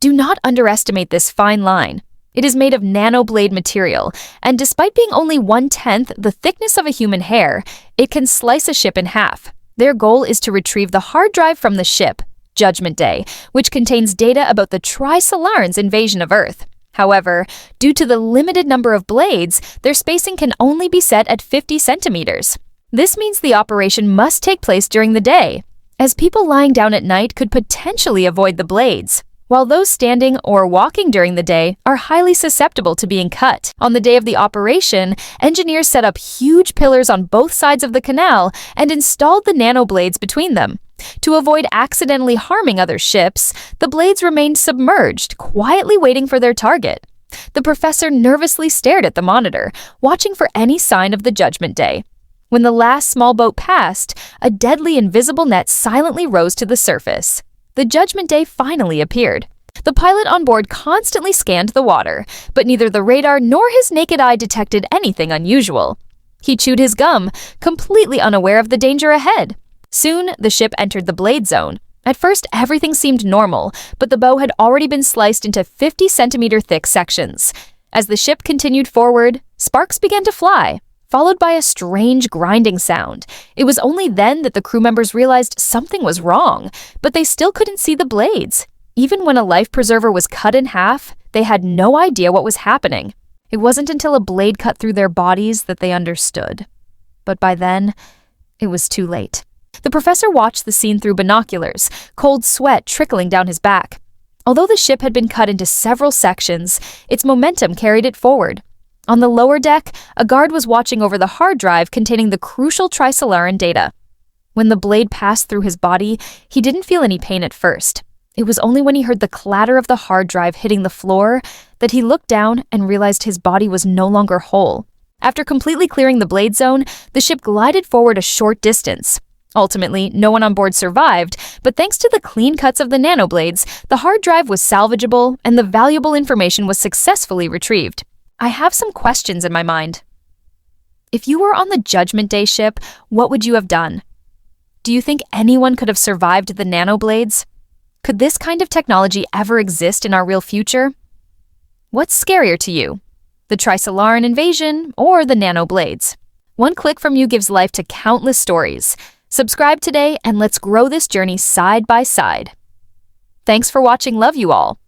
Do not underestimate this fine line. It is made of nanoblade material, and despite being only 1/10 the thickness of a human hair, it can slice a ship in half. Their goal is to retrieve the hard drive from the ship, Judgment Day, which contains data about the Trisolaran's invasion of Earth. However, due to the limited number of blades, their spacing can only be set at 50 centimeters. This means the operation must take place during the day, as people lying down at night could potentially avoid the blades, while those standing or walking during the day are highly susceptible to being cut. On the day of the operation, engineers set up huge pillars on both sides of the canal and installed the nanoblades between them. To avoid accidentally harming other ships, the blades remained submerged, quietly waiting for their target. The professor nervously stared at the monitor, watching for any sign of the Judgment Day. When the last small boat passed, a deadly invisible net silently rose to the surface. The Judgment Day finally appeared. The pilot on board constantly scanned the water, but neither the radar nor his naked eye detected anything unusual. He chewed his gum, completely unaware of the danger ahead. Soon, the ship entered the blade zone. At first, everything seemed normal, but the bow had already been sliced into 50-centimeter thick sections. As the ship continued forward, sparks began to fly, followed by a strange grinding sound. It was only then that the crew members realized something was wrong, but they still couldn't see the blades. Even when a life preserver was cut in half, they had no idea what was happening. It wasn't until a blade cut through their bodies that they understood. But by then, it was too late. The professor watched the scene through binoculars, cold sweat trickling down his back. Although the ship had been cut into several sections, its momentum carried it forward. On the lower deck, a guard was watching over the hard drive containing the crucial Trisolaran data. When the blade passed through his body, he didn't feel any pain at first. It was only when he heard the clatter of the hard drive hitting the floor that he looked down and realized his body was no longer whole. After completely clearing the blade zone, the ship glided forward a short distance. Ultimately, no one on board survived, but thanks to the clean cuts of the nanoblades, the hard drive was salvageable and the valuable information was successfully retrieved. I have some questions in my mind. If you were on the Judgment Day ship, what would you have done? Do you think anyone could have survived the nanoblades? Could this kind of technology ever exist in our real future? What's scarier to you, the Trisolaran invasion or the nanoblades? One click from you gives life to countless stories. Subscribe today and let's grow this journey side by side. Thanks for watching. Love you all.